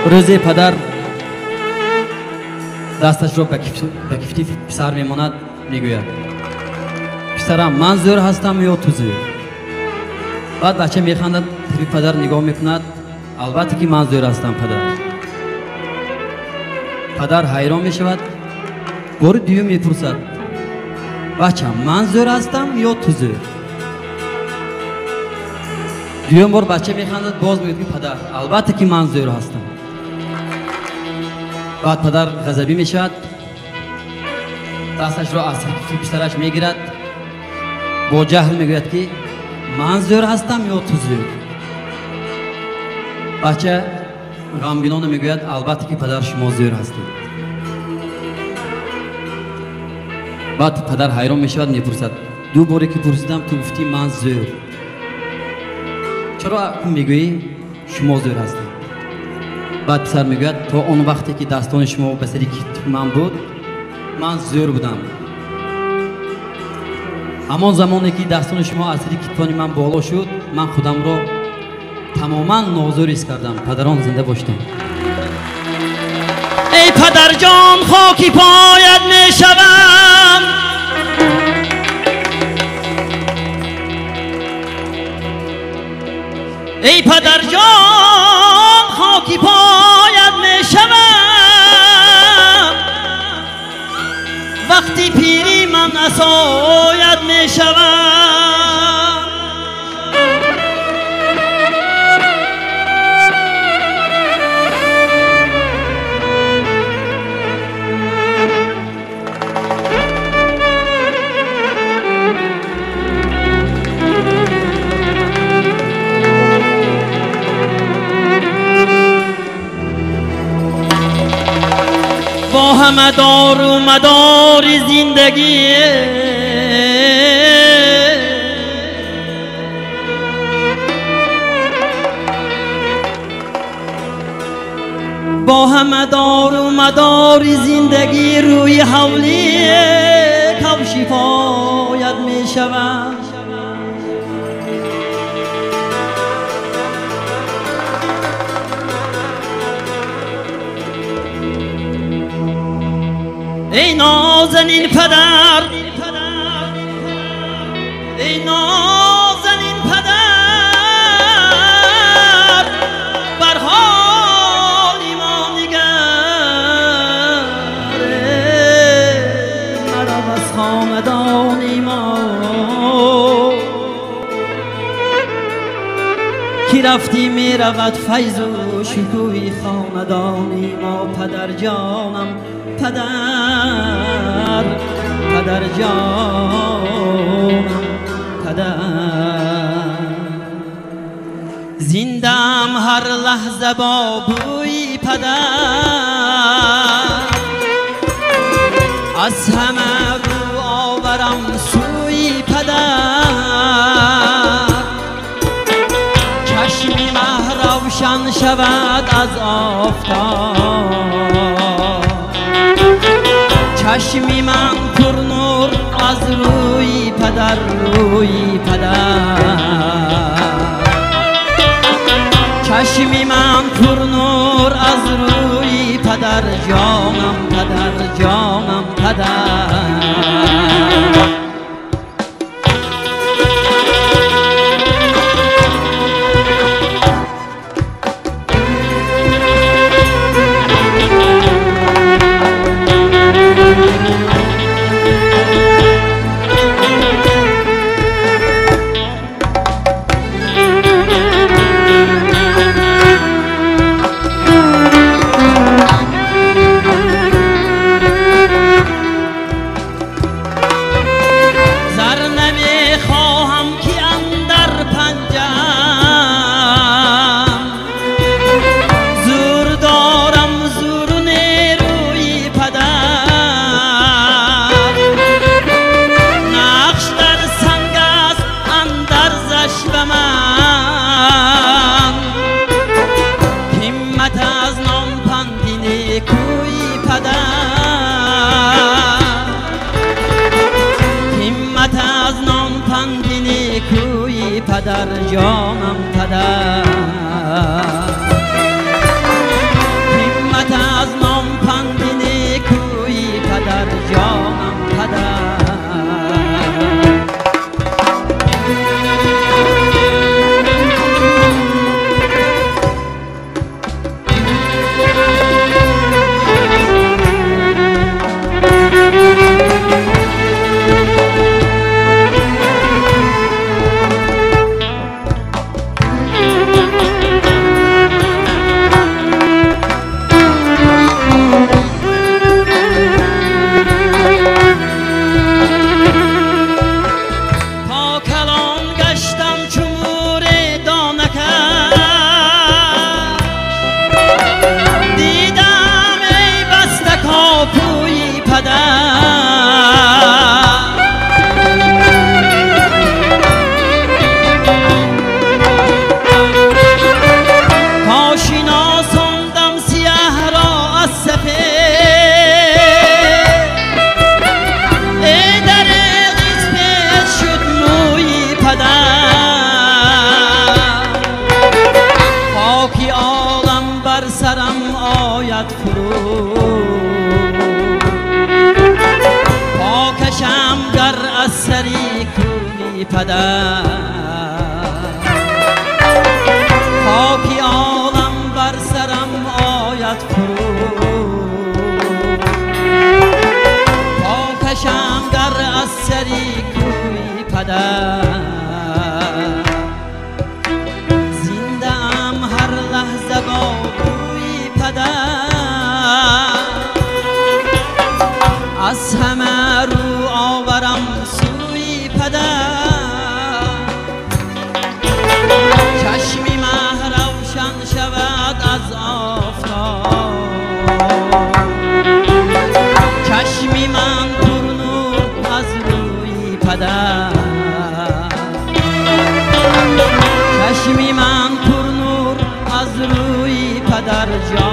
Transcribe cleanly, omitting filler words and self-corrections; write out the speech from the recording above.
روزی پدر دستش رو به کفتی پسر میماند، میگوید پسرم من زور هستم یا تو زور؟ بعد بچه میخندد، پدر نگاه میکند، البته که من زور هستم پدر. پدر حیران میشود، بار دیو میپرسد بچه من زور هستم یا تو زور؟ دیوم بار بچه میخندد، باز میگوید پدر البته که من زور هستم. بعد پدر غضبی میشود، دستش را از کفتی پسرش میگیرد، با جهل میگوید که من زور هستم یا تو زور؟ بچه غمگینانه میگوید البته که پدر شما زور هستید. بعد پدر حیران میشود، میپرسد دو باری که پرسیدم تو گفتی من زور، چرا میگویی شما زور هستید؟ بعد پسر میگوید تا اون وقتی که دستان شما به سری من بود من زور بودم، همان زمانی که دستان شما از سری کتفان من بالا شد من خودم را تماما نازور حس کردم. پدران زنده باشتم. ای پدر جان خاکی پایت میشوم، ای پدر جان خاکی پایت میشوم، وقتی پیری من عصایت میشوم. با همه دار و مدار زندگی با همه دار و مدار زندگی روی حولی کم شفایت می شود. ای نازنین پدر، ای نازنین پدر، بر حالی ما نگر، مرا از خاندانی ما کی رفتی می رود فیض و شکوی خاندانی ما. پدر جانم پدر، پدر جانم پدر، زندم هر لحظه با بوی پدر، از همه رو آورم سوی پدر، چشمی مه روشن شود از آفتاب، چشمی من پر نور از روی پدر، روی پدر، چشمی من پر نور از روی پدر جانم پدر جانم پدر. پدر جانم پدر بر سرم آید فرو، پاکشم گر از سری کوی پدر، خاکی عالم بر سرم آید فرو، پاکشم گر از سری کوی پدر. زنده ام هر لحظه با بوی پدر، از همه رو آورم سوی پدر. چشمی مه روشن شود از آفتاب، چشمی من پر نور از روی پدر، چشمی من پر نور از روی پدر جان.